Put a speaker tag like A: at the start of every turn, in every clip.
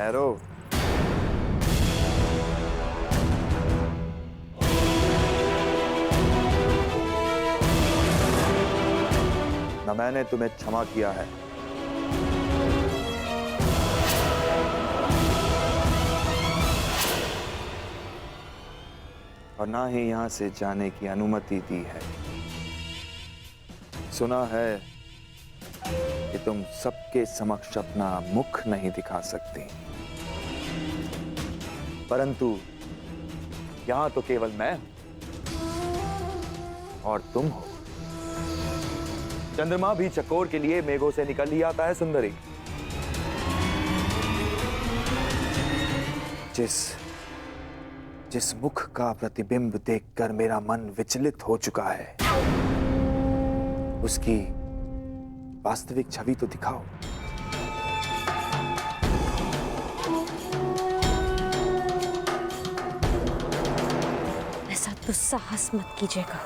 A: ठहरो। न मैंने तुम्हें क्षमा किया है, और ना ही यहां से जाने की अनुमति दी है। सुना है कि तुम सबके समक्ष अपना मुख नहीं दिखा सकती, परंतु यहां तो केवल मैं और तुम हो। चंद्रमा भी चकोर के लिए मेघों से निकल ही आता है सुंदरी। जिस मुख का प्रतिबिंब देखकर मेरा मन विचलित हो चुका है, उसकी वास्तविक छवि तो दिखाओ।
B: ऐसा दुस्साहस मत कीजिएगा।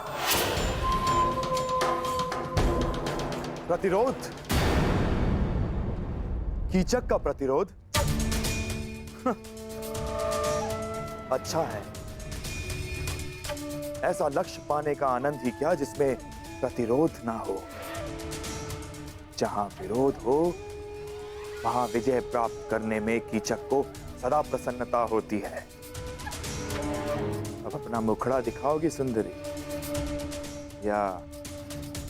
A: प्रतिरोध? कीचक का प्रतिरोध? अच्छा है। ऐसा लक्ष्य पाने का आनंद ही क्या जिसमें प्रतिरोध ना हो। जहां विरोध हो वहां विजय प्राप्त करने में कीचक को सदा प्रसन्नता होती है। अब अपना मुखड़ा दिखाओगी सुंदरी, या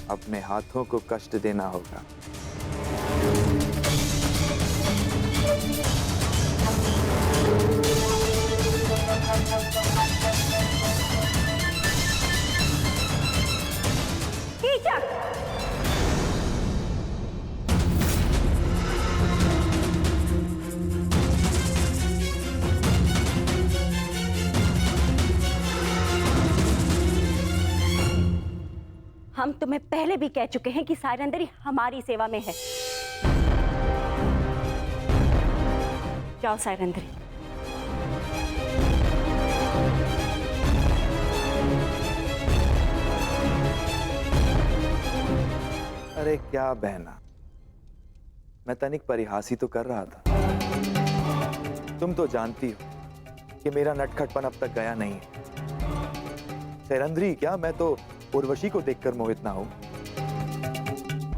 A: अपने हाथों को कष्ट देना होगा?
B: कीचक! हम तुम्हें पहले भी कह चुके हैं कि सायरंदरी हमारी सेवा में है। जाओ सायरंदरी।
A: अरे क्या बहना, मैं तनिक परिहास ही तो कर रहा था। तुम तो जानती हो कि मेरा नटखटपन अब तक गया नहीं है। सायरंदरी क्या, मैं तो उर्वशी को देखकर मोहित ना हूं।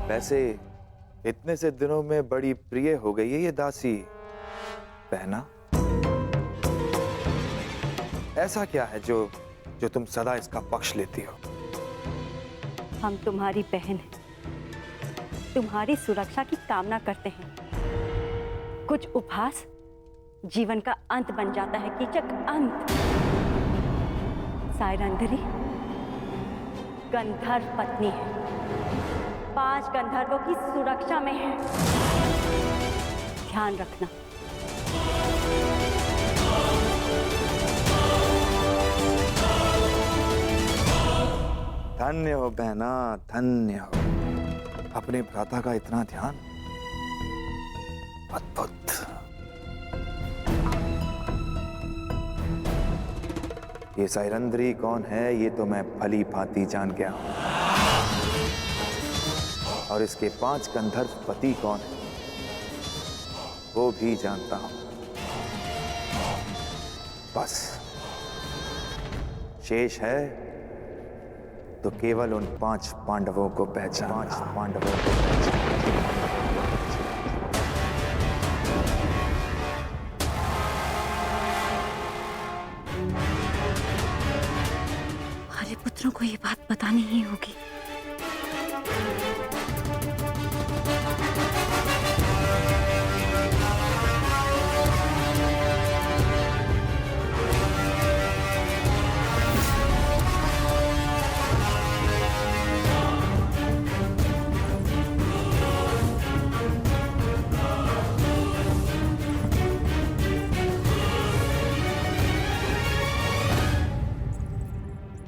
A: वैसे इतने से दिनों में बड़ी प्रिय हो गई है ये दासी बहना। ऐसा क्या है जो तुम सदा इसका पक्ष लेती हो?
B: हम तुम्हारी बहन हैं, तुम्हारी सुरक्षा की कामना करते हैं। कुछ उपहास जीवन का अंत बन जाता है कीचक, अंत। सायरंदरी गंधर्व पत्नी है, 5 गंधर्वों की सुरक्षा में है। ध्यान रखना।
A: धन्य हो बहना, धन्य हो। अपने भ्राता का इतना ध्यान, अद्भुत। ये सायरंदरी कौन है ये तो मैं भली भांति जान गया हूं, और इसके 5 गंधर्व पति कौन है वो भी जानता हूं। बस शेष है तो केवल उन 5 पांडवों को पहचान।
B: पुत्रों को ये बात बतानी ही होगी।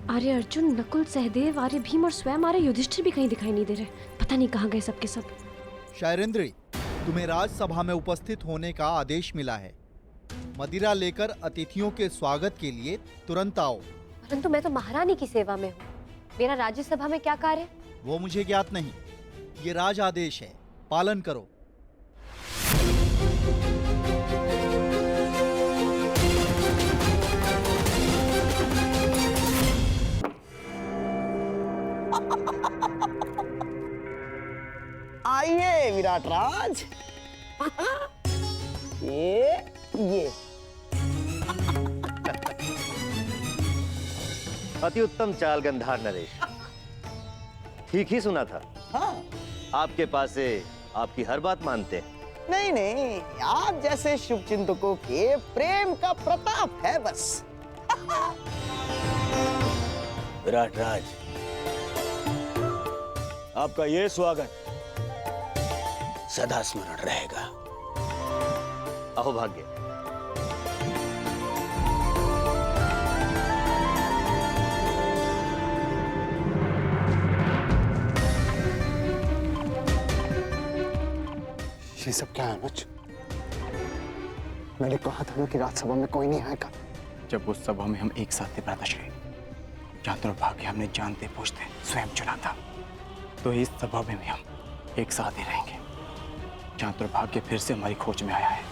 C: आर्य अर्जुन, नकुल, सहदेव, आर्य भीम और स्वयं आर्य युधिष्ठिर भी कहीं दिखाई नहीं दे रहे। पता नहीं कहाँ गए सबके सब।
D: शायरेंद्री, तुम्हें राजसभा में उपस्थित होने का आदेश मिला है। मदिरा लेकर अतिथियों के स्वागत के लिए तुरंत आओ।
C: परंतु मैं तो महारानी की सेवा में हूँ, मेरा राज्यसभा में क्या कार्य?
D: वो मुझे ज्ञात नहीं, ये राज आदेश है, पालन करो।
E: विराट राज। ये
F: अति उत्तम चाल गंधार नरेश, ठीक ही सुना था।
E: हाँ,
F: आपके पास से आपकी हर बात मानते हैं।
E: नहीं नहीं, आप जैसे शुभ चिंतकों के प्रेम का प्रताप है बस।
F: विराट राज, आपका ये स्वागत सदा स्मरण रहेगा। अहो भाग्य।
G: ये सब क्या है अनुज? मैंने कहा था ना कि राजसभा में कोई नहीं आएगा।
H: जब उस सभा में हम एक साथ थे भ्राताश्री, जहाँ दुर्भाग्य हमने जानते पूछते स्वयं चुना था, तो इस सभा में भी हम एक साथ ही रहेंगे। जहाँ दुर्भाग्य फिर से हमारी खोज में आया है,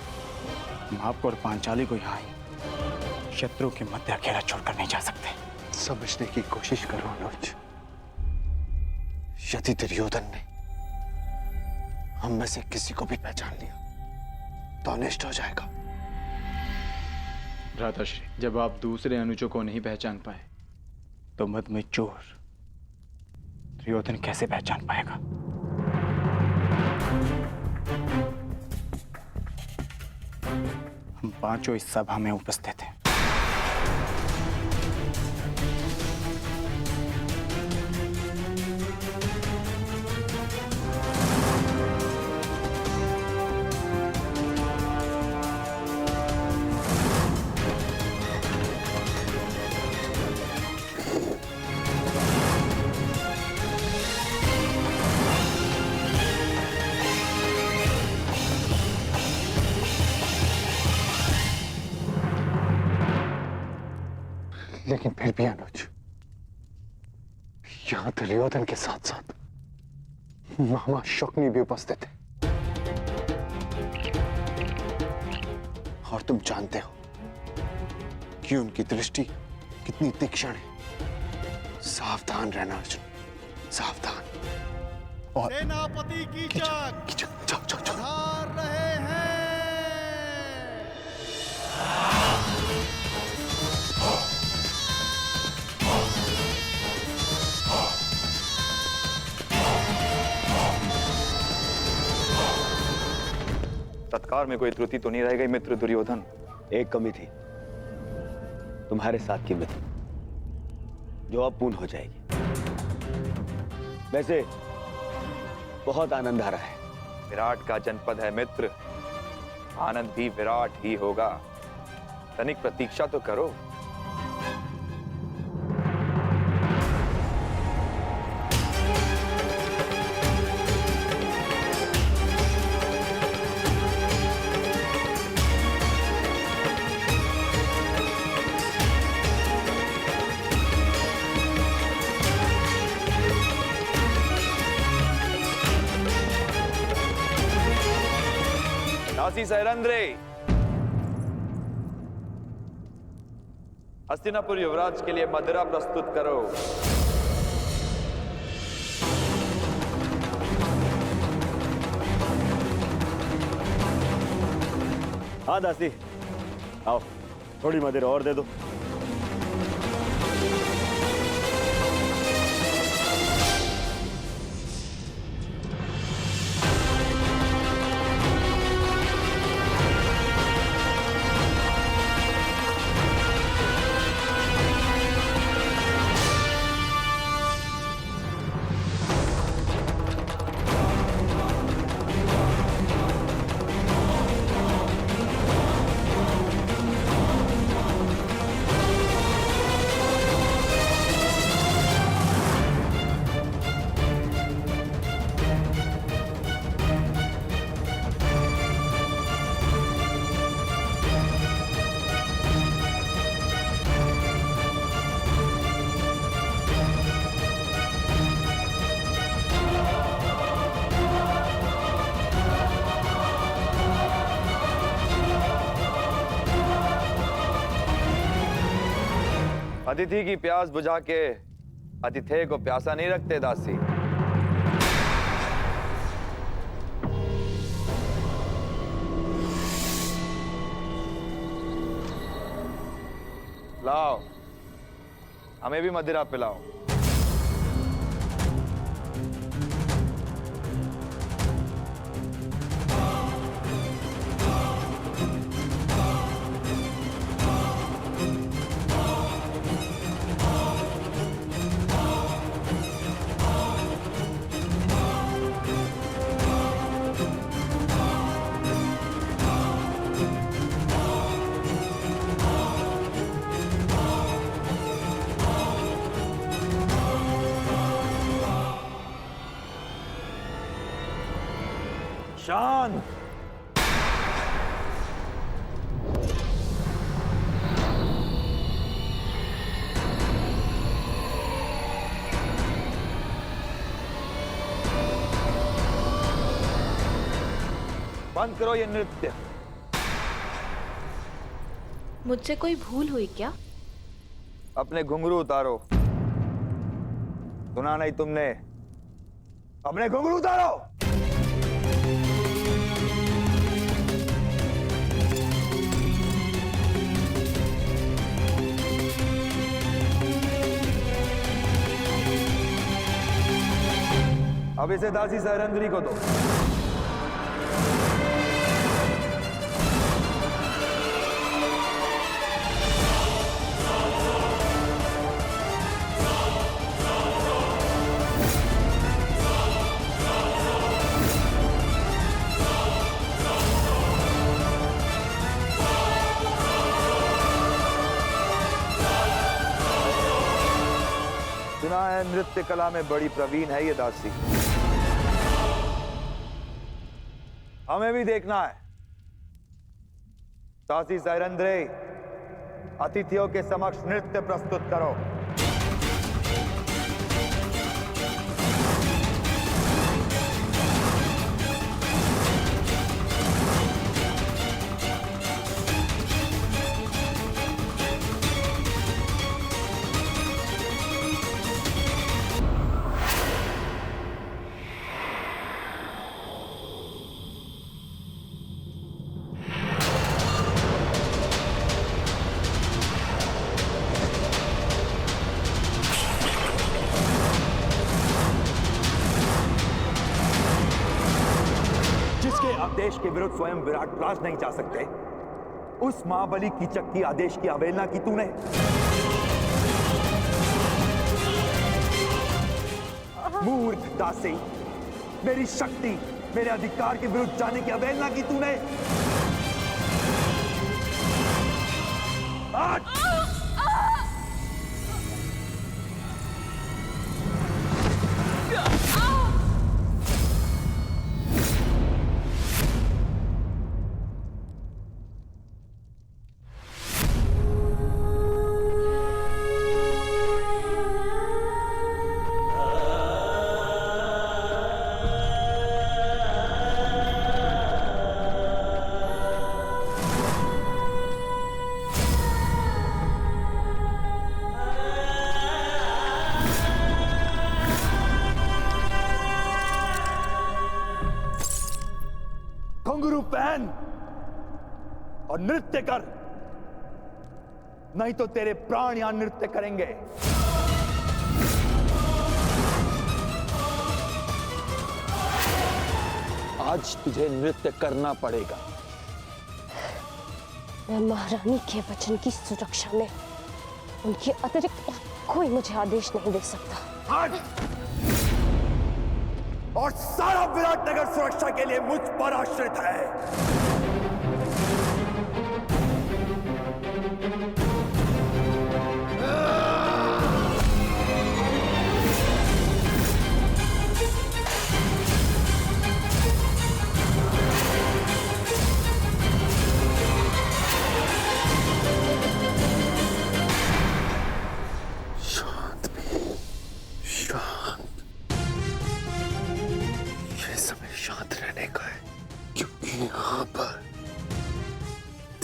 H: हम आपको और पांचाली को यहाँ ही शत्रु के मध्य अकेला छोड़कर नहीं जा सकते।
G: समझने की कोशिश करो अनुज। यदि दुर्योधन ने हम में से किसी को भी पहचान लिया तो अनिष्ट हो जाएगा।
H: भ्राताश्री, जब आप दूसरे अनुजों को नहीं पहचान पाए तो मद में चोर दुर्योधन कैसे पहचान पाएगा? हम पांचों इस सभा में उपस्थित हैं।
G: लेकिन फिर भी अनुज, यहाँ दुर्योधन के साथ साथ मामा शकुनी भी उपस्थित है। और तुम जानते हो कि उनकी दृष्टि कितनी तीक्ष्ण है। सावधान रहना अर्जुन, सावधान। और
D: सेनापति कीचक
G: जाओ जाओ जाओ।
D: पधार रहे हैं।
A: तत्कार में कोई त्रुटि तो नहीं रह गई मित्र दुर्योधन?
F: एक कमी थी, तुम्हारे साथ की मित्र, जो अब पूर्ण हो जाएगी। वैसे बहुत आनंद आ रहा है।
A: विराट का जनपद है मित्र, आनंद भी विराट ही होगा। तनिक प्रतीक्षा तो करो। दासी सैरंद्रे, हस्तिनापुर युवराज के लिए मदिरा प्रस्तुत करो।
F: हाँ दासी, आओ थोड़ी मदिरा और दे दो। अतिथि की प्यास बुझा के अतिथेय को प्यासा नहीं रखते दासी।
A: लाओ, हमें भी मदिरा पिलाओ। शांत। बंद करो ये नृत्य।
C: मुझसे कोई भूल हुई क्या?
A: अपने घुंघरू उतारो। सुना नहीं तुमने? अपने घुंघरू उतारो। अब इसे दासी सहरंद्री को दो। सुना है नृत्य कला में बड़ी प्रवीण है ये दासी। हमें भी देखना है। दासी सहरंद्रे, अतिथियों के समक्ष नृत्य प्रस्तुत करो। आदेश के विरुद्ध स्वयं विराट राज नहीं जा सकते, उस महाबली कीचक की आदेश की अवहेलना की तूने। मूर्ख दासी, मेरी शक्ति, मेरे अधिकार के विरुद्ध जाने की अवहेलना की तूने। आज घुंघरू पहन और नृत्य कर, नहीं तो तेरे प्राण यहां नृत्य करेंगे।
F: आज तुझे नृत्य करना पड़ेगा।
C: मैं महारानी के वचन की सुरक्षा में उनके अतिरिक्त कोई मुझे आदेश नहीं दे सकता।
A: आज और सारा विराटनगर सुरक्षा के लिए मुझ पर आश्रित है।
G: शांत भी, शांत। समय शांत रहने का है, क्योंकि यहाँ पर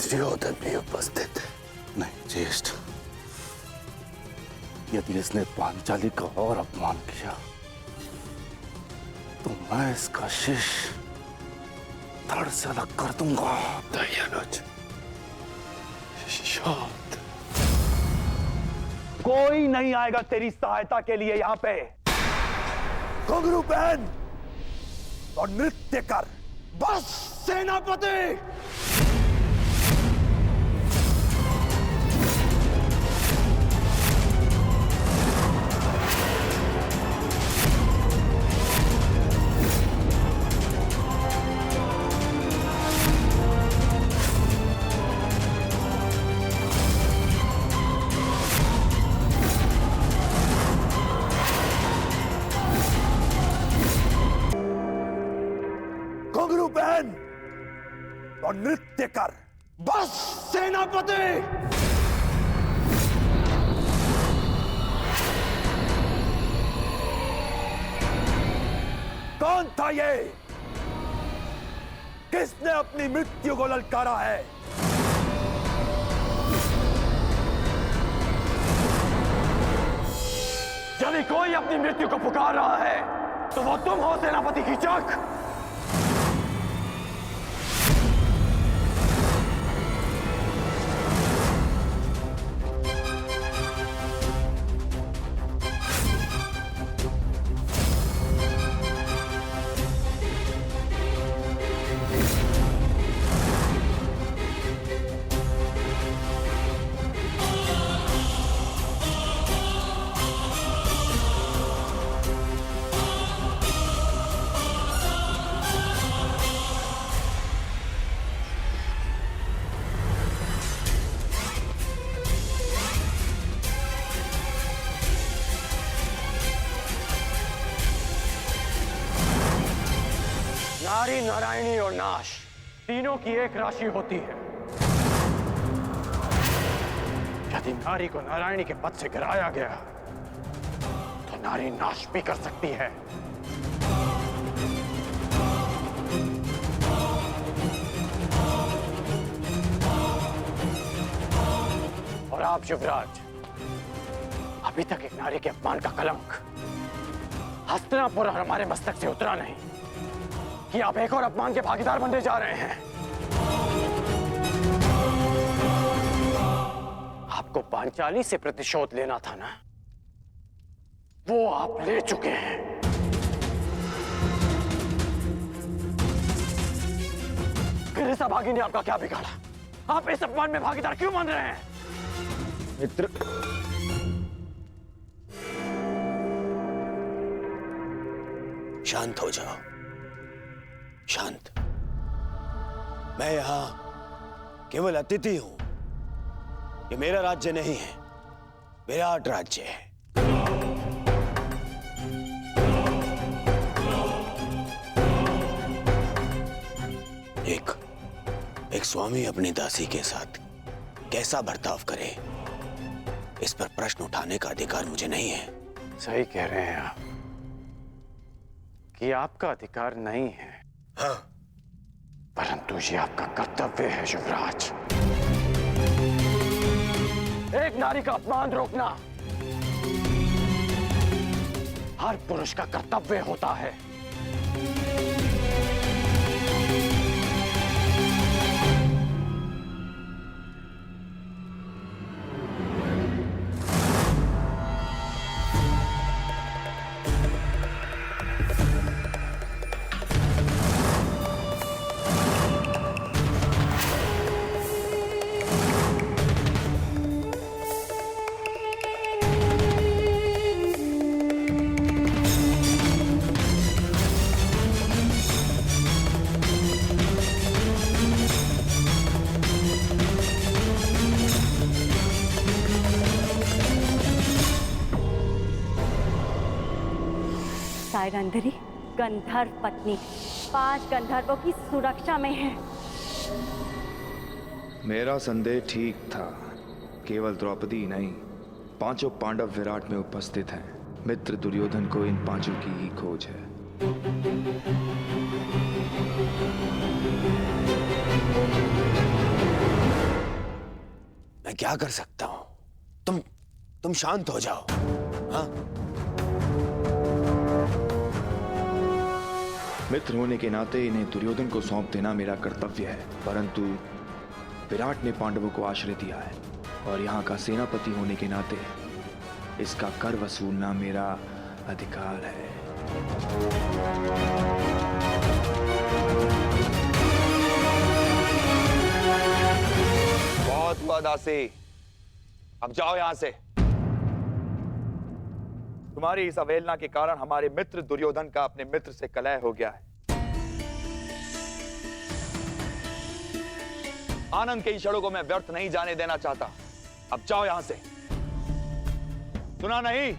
G: दुर्योधन भी उपस्थित है।
F: नहीं ज्येष्ठ, यदि इसने पांचाली का और अपमान किया तो मैं इसका शीश धड़ से अलग कर दूंगा।
G: दयानुज, शांत।
A: नहीं आएगा तेरी सहायता के लिए यहाँ पे। घुंघरू पहन और नृत्य कर। बस सेनापति। घुंघरू पहन और नृत्य कर। बस सेनापति। कौन था ये? किसने अपनी मृत्यु को ललकारा है? यदि कोई अपनी मृत्यु को पुकार रहा है तो वो तुम हो सेनापति कीचक। नारी, नारायणी और नाश तीनों की एक राशि होती है। यदि नारी को नारायणी के पद से गिराया गया तो नारी नाश भी कर सकती है। और आप युवराज, अभी तक एक नारी के अपमान का कलंक हस्तिनापुर और हमारे मस्तक से उतरा नहीं कि आप एक और अपमान के भागीदार बनने जा रहे हैं। आपको पांचाली से प्रतिशोध लेना था ना, वो आप ले चुके हैं। गिरिजा भागी ने आपका क्या बिगाड़ा? आप इस अपमान में भागीदार क्यों बन रहे हैं?
F: मित्र, शांत हो जाओ, शांत। मैं यहां केवल अतिथि हूं। ये मेरा राज्य नहीं है, विराट राज्य है। एक स्वामी अपनी दासी के साथ कैसा बर्ताव करे, इस पर प्रश्न उठाने का अधिकार मुझे नहीं है।
H: सही कह रहे हैं आप कि आपका अधिकार नहीं है।
F: हाँ,
H: परंतु ये आपका कर्तव्य है युवराज। एक नारी का अपमान रोकना हर पुरुष का कर्तव्य होता है।
B: सायरंधरी गंधर्व पत्नी 5 गंधर्वों की सुरक्षा में है।
A: मेरा संदेह ठीक था। केवल द्रौपदी ही नहीं, 5 पांडव विराट में उपस्थित हैं। मित्र दुर्योधन को इन 5 की ही खोज है।
F: मैं क्या कर सकता हूं? तुम शांत हो जाओ। हाँ,
A: मित्र होने के नाते इन्हें दुर्योधन को सौंप देना मेरा कर्तव्य है, परंतु विराट ने पांडवों को आश्रय दिया है और यहाँ का सेनापति होने के नाते इसका कर वसूलना मेरा अधिकार है। बहुत हुआ दासी, अब जाओ यहां से। तुम्हारी इस अवहेलना के कारण हमारे मित्र दुर्योधन का अपने मित्र से कलह हो गया है। आनंद के क्षणों को मैं व्यर्थ नहीं जाने देना चाहता। अब जाओ यहां से। सुना नहीं?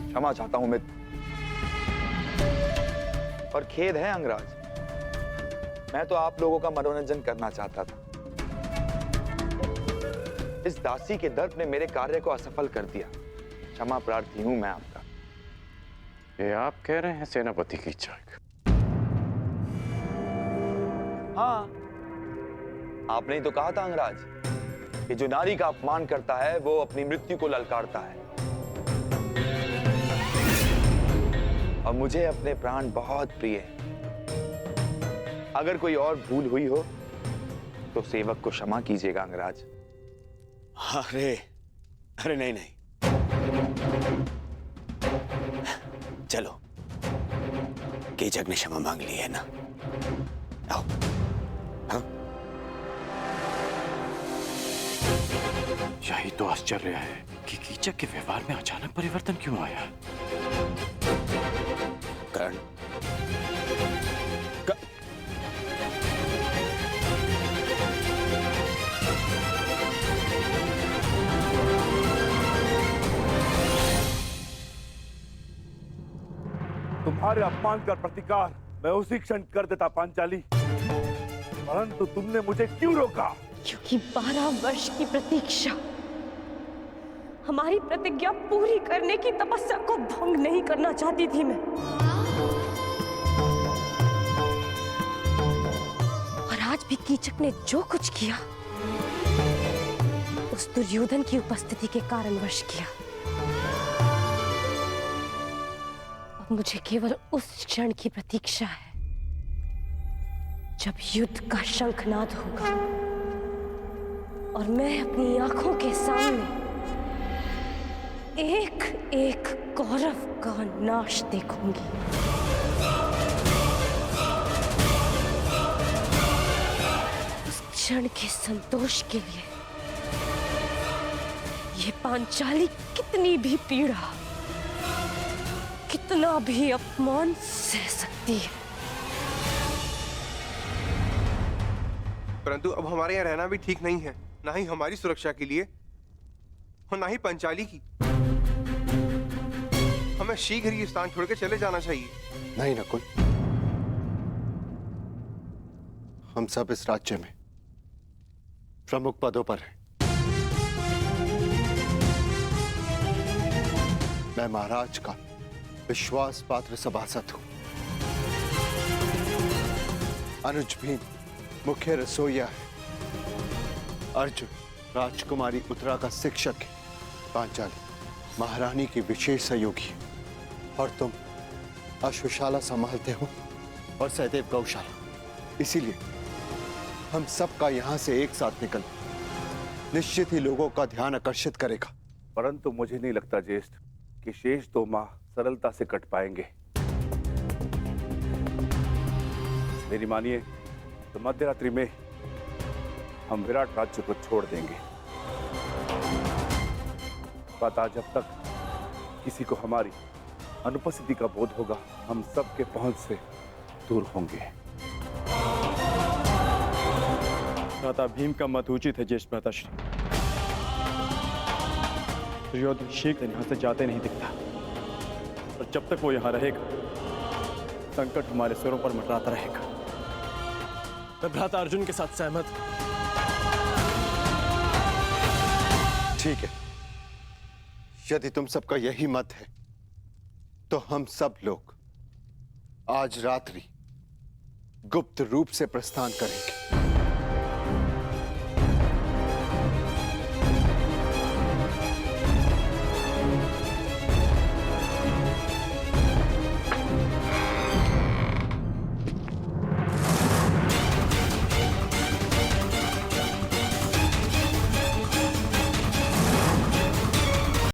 A: क्षमा चाहता हूं मित्र, और खेद है अंगराज, मैं तो आप लोगों का मनोरंजन करना चाहता था। इस दासी के दर्द ने मेरे कार्य को असफल कर दिया। क्षमा प्रार्थी हूं मैं आपका।
G: ये आप कह रहे हैं सेनापति की इच्छा?
A: हाँ, आपने ही तो कहा था अंगराज कि जो नारी का अपमान करता है वो अपनी मृत्यु को ललकारता है। और मुझे अपने प्राण बहुत प्रिय हैं। अगर कोई और भूल हुई हो तो सेवक को क्षमा कीजिएगा अंगराज।
F: अरे अरे नहीं नहीं, चलो, कीचक ने क्षमा मांग ली है ना, आओ। हाँ?
H: यही तो आश्चर्य है कि कीचक के व्यवहार में अचानक परिवर्तन क्यों आया।
F: कर्ण,
I: तुम्हारे अपमान का प्रतिकार मैं उसी क्षण कर देता पांचाली, परंतु तुमने मुझे क्यों रोका?
C: क्योंकि 12 वर्ष की प्रतीक्षा, हमारी प्रतिज्ञा पूरी करने की तपस्या को भंग नहीं करना चाहती थी मैं। और आज भी कीचक ने जो कुछ किया उस दुर्योधन की उपस्थिति के कारणवश किया। अब मुझे केवल उस क्षण की प्रतीक्षा है जब युद्ध का शंखनाद होगा और मैं अपनी आंखों के सामने एक एक कौरव का नाश देखूंगी। उस क्षण के संतोष के लिए ये पांचाली कितनी भी पीड़ा, कितना भी अपमान सह सकती है।
J: परंतु अब हमारे यहाँ रहना भी ठीक नहीं है, ना ही हमारी सुरक्षा के लिए और ना ही पंचाली की। हमें शीघ्र ही स्थान छोड़ के चले जाना चाहिए।
G: नहीं नकुल, हम सब इस राज्य में प्रमुख पदों पर हैं। मैं महाराज का विश्वास पात्र सभासद हूं। अनुज भी मुख्य रसोइया है। अर्जुन राजकुमारी उत्तरा का शिक्षक है। पांचाली महारानी की विशेष सहयोगी है। और तुम अश्वशाला संभालते हो और सहदेव गौशाला। इसीलिए हम सबका यहां से एक साथ निकल निश्चित ही लोगों का ध्यान आकर्षित करेगा।
I: परंतु मुझे नहीं लगता ज्येष्ठ कि शेष 2 माह सरलता से कट पाएंगे। मेरी मानिए तो मध्यरात्रि में हम विराट राज्य को छोड़ देंगे। पता जब तक किसी को हमारी अनुपस्थिति का बोध होगा, हम सबके पहुंच से दूर होंगे।
H: भ्राता भीम का मत उचित है ज्येष्ठ भ्राताश्री। दुर्योधन शीघ्र यहां से जाते नहीं दिखता, और जब तक वो यहां रहेगा संकट हमारे सिरों पर मंडराता रहेगा।
K: मैं भ्राता अर्जुन के साथ सहमत हूं।
G: ठीक है, यदि तुम सबका यही मत है तो हम सब लोग आज रात्रि गुप्त रूप से प्रस्थान करेंगे।